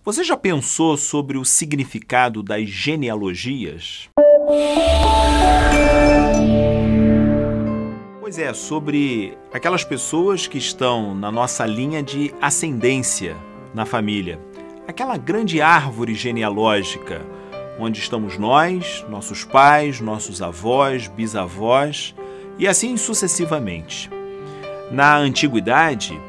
Você já pensou sobre o significado das genealogias? Pois é, sobre aquelas pessoas que estão na nossa linha de ascendência na família. Aquela grande árvore genealógica, onde estamos nós, nossos pais, nossos avós, bisavós e assim sucessivamente. Na antiguidade,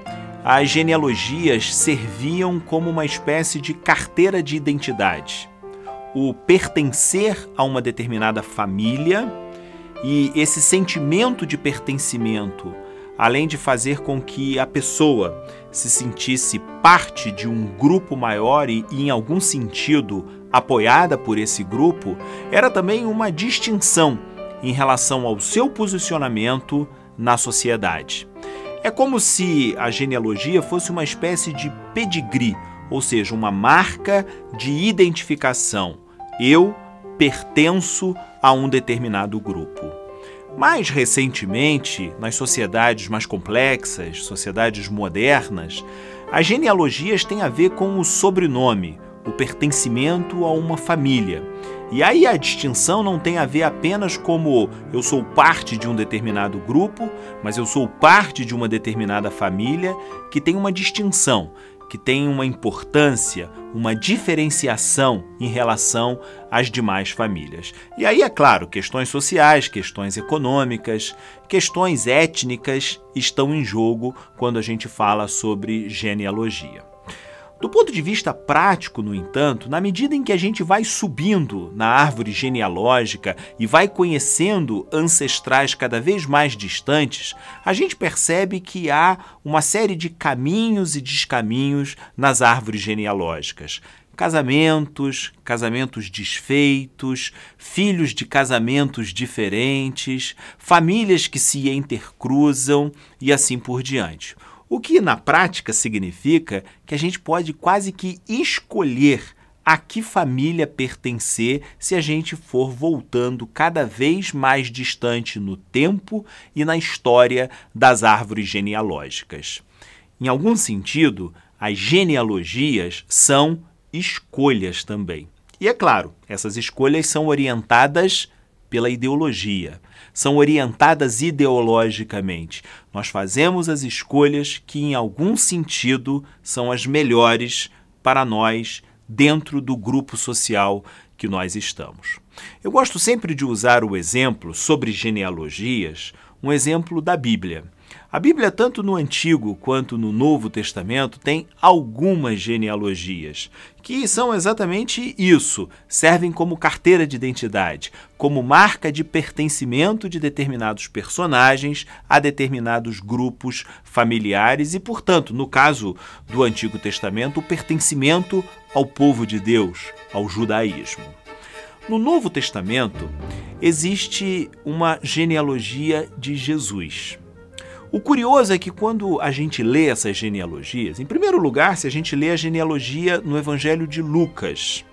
as genealogias serviam como uma espécie de carteira de identidade. O pertencer a uma determinada família e esse sentimento de pertencimento, além de fazer com que a pessoa se sentisse parte de um grupo maior e em algum sentido, apoiada por esse grupo, era também uma distinção em relação ao seu posicionamento na sociedade. É como se a genealogia fosse uma espécie de pedigree, ou seja, uma marca de identificação. Eu pertenço a um determinado grupo. Mais recentemente, nas sociedades mais complexas, sociedades modernas, as genealogias têm a ver com o sobrenome, o pertencimento a uma família. E aí a distinção não tem a ver apenas como eu sou parte de um determinado grupo, mas eu sou parte de uma determinada família que tem uma distinção, que tem uma importância, uma diferenciação em relação às demais famílias. E aí, é claro, questões sociais, questões econômicas, questões étnicas estão em jogo quando a gente fala sobre genealogia. Do ponto de vista prático, no entanto, na medida em que a gente vai subindo na árvore genealógica e vai conhecendo ancestrais cada vez mais distantes, a gente percebe que há uma série de caminhos e descaminhos nas árvores genealógicas. Casamentos desfeitos, filhos de casamentos diferentes, famílias que se intercruzam e assim por diante. O que na prática significa que a gente pode quase que escolher a que família pertencer se a gente for voltando cada vez mais distante no tempo e na história das árvores genealógicas. Em algum sentido, as genealogias são escolhas também. E é claro, essas escolhas são orientadas pela ideologia, são orientadas ideologicamente. Nós fazemos as escolhas que, em algum sentido, são as melhores para nós dentro do grupo social que nós estamos. Eu gosto sempre de usar o exemplo sobre genealogias, um exemplo da Bíblia. A Bíblia, tanto no Antigo quanto no Novo Testamento, tem algumas genealogias, que são exatamente isso, servem como carteira de identidade, como marca de pertencimento de determinados personagens a determinados grupos familiares e, portanto, no caso do Antigo Testamento, o pertencimento ao povo de Deus, ao judaísmo. No Novo Testamento, existe uma genealogia de Jesus. O curioso é que quando a gente lê essas genealogias, em primeiro lugar, se a gente lê a genealogia no Evangelho de Lucas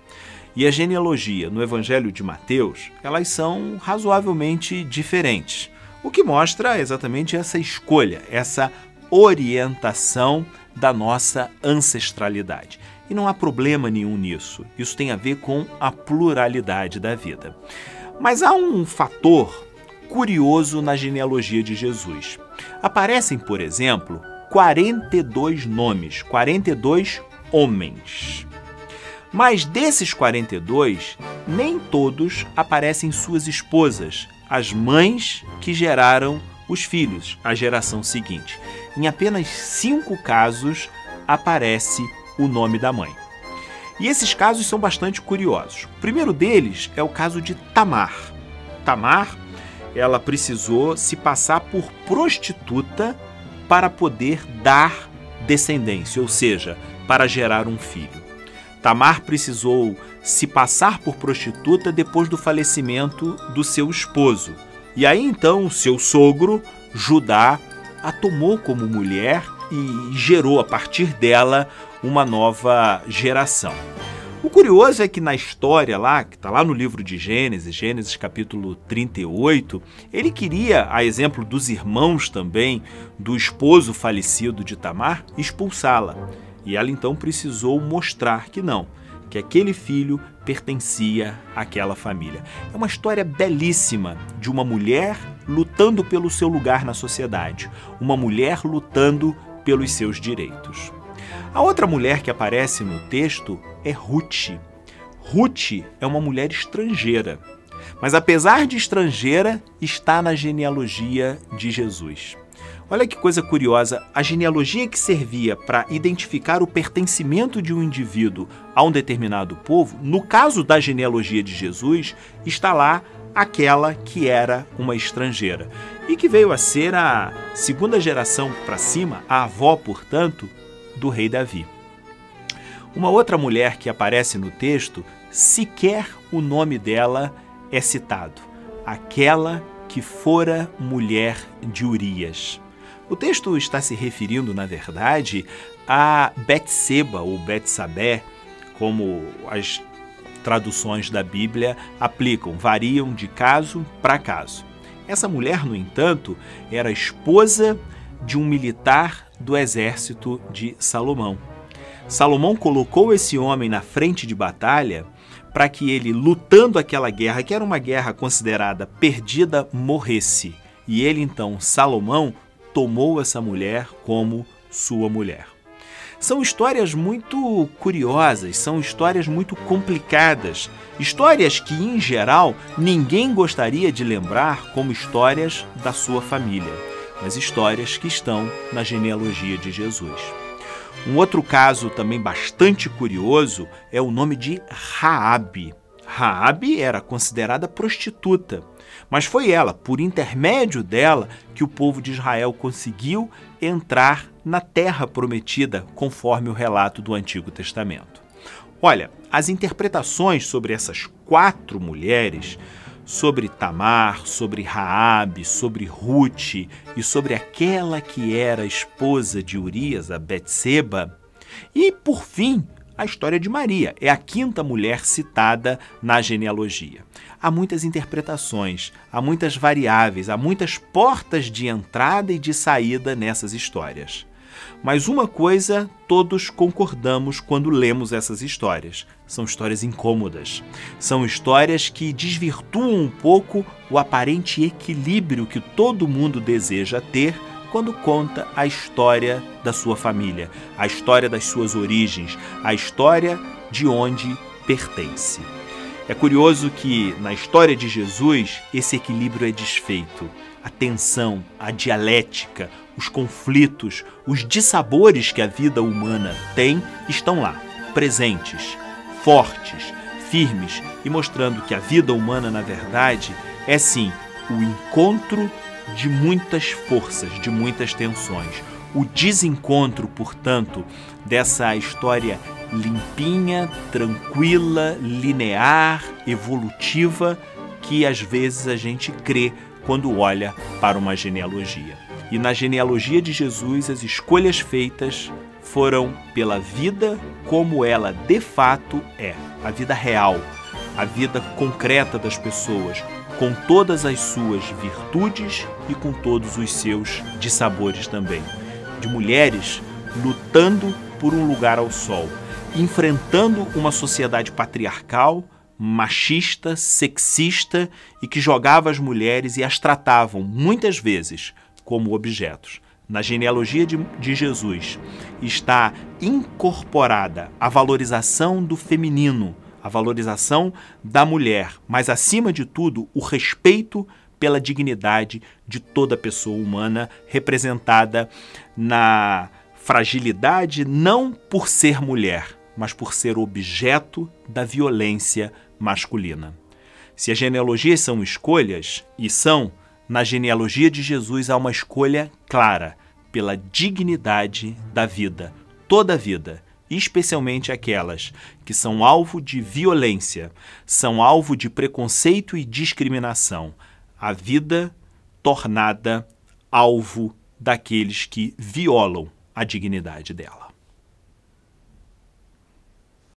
e a genealogia no Evangelho de Mateus, elas são razoavelmente diferentes, o que mostra exatamente essa escolha, essa orientação da nossa ancestralidade. E não há problema nenhum nisso, isso tem a ver com a pluralidade da vida. Mas há um fator curioso na genealogia de Jesus. Aparecem, por exemplo, 42 nomes, 42 homens. Mas desses 42, nem todos aparecem suas esposas, as mães que geraram os filhos, a geração seguinte. Em apenas 5 casos aparece o nome da mãe. E esses casos são bastante curiosos. O primeiro deles é o caso de Tamar. Tamar, ela precisou se passar por prostituta para poder dar descendência, ou seja, para gerar um filho. Tamar precisou se passar por prostituta depois do falecimento do seu esposo. E aí então o seu sogro, Judá, a tomou como mulher e gerou a partir dela uma nova geração. O curioso é que na história lá, que está lá no livro de Gênesis, Gênesis capítulo 38, ele queria, a exemplo dos irmãos também, do esposo falecido de Tamar, expulsá-la. E ela então precisou mostrar que não, que aquele filho pertencia àquela família. É uma história belíssima de uma mulher lutando pelo seu lugar na sociedade, uma mulher lutando pelos seus direitos. A outra mulher que aparece no texto é Ruth. Ruth é uma mulher estrangeira, mas apesar de estrangeira, está na genealogia de Jesus. Olha que coisa curiosa, a genealogia que servia para identificar o pertencimento de um indivíduo a um determinado povo, no caso da genealogia de Jesus, está lá aquela que era uma estrangeira e que veio a ser a segunda geração para cima, a avó, portanto, do rei Davi. Uma outra mulher que aparece no texto, sequer o nome dela é citado, aquela que fora mulher de Urias. O texto está se referindo, na verdade, a Betseba ou Betsabé, como as traduções da Bíblia aplicam, variam de caso para caso. Essa mulher, no entanto, era esposa de um militar do exército de Salomão. Salomão colocou esse homem na frente de batalha para que ele, lutando aquela guerra, que era uma guerra considerada perdida, morresse. E ele, então, Salomão, tomou essa mulher como sua mulher. São histórias muito curiosas, são histórias muito complicadas, histórias que, em geral, ninguém gostaria de lembrar como histórias da sua família, mas histórias que estão na genealogia de Jesus. Um outro caso também bastante curioso é o nome de Raabe. Raabe era considerada prostituta, mas foi ela, por intermédio dela, que o povo de Israel conseguiu entrar na terra prometida, conforme o relato do Antigo Testamento. Olha, as interpretações sobre essas 4 mulheres, sobre Tamar, sobre Raabe, sobre Ruth e sobre aquela que era esposa de Urias, a Betseba, e, por fim, a história de Maria, é a 5ª mulher citada na genealogia. Há muitas interpretações, há muitas variáveis, há muitas portas de entrada e de saída nessas histórias. Mas uma coisa todos concordamos quando lemos essas histórias. São histórias incômodas. São histórias que desvirtuam um pouco o aparente equilíbrio que todo mundo deseja ter quando conta a história da sua família, a história das suas origens, a história de onde pertence. É curioso que, na história de Jesus, esse equilíbrio é desfeito. A tensão, a dialética, os conflitos, os dissabores que a vida humana tem estão lá, presentes, fortes, firmes e mostrando que a vida humana, na verdade, é sim o encontro de muitas forças, de muitas tensões. O desencontro, portanto, dessa história limpinha, tranquila, linear, evolutiva, que às vezes a gente crê quando olha para uma genealogia. E na genealogia de Jesus, as escolhas feitas foram pela vida como ela de fato é, a vida real, a vida concreta das pessoas, com todas as suas virtudes e com todos os seus dissabores também. De mulheres lutando por um lugar ao sol, enfrentando uma sociedade patriarcal, machista, sexista e que jogava as mulheres e as tratavam, muitas vezes, como objetos. Na genealogia de Jesus está incorporada a valorização do feminino, a valorização da mulher, mas, acima de tudo, o respeito pela dignidade de toda pessoa humana, representada na fragilidade não por ser mulher, mas por ser objeto da violência masculina. Se as genealogias são escolhas, e são, na genealogia de Jesus há uma escolha clara pela dignidade da vida, toda a vida, especialmente aquelas que são alvo de violência, são alvo de preconceito e discriminação. A vida tornada alvo daqueles que violam a dignidade dela.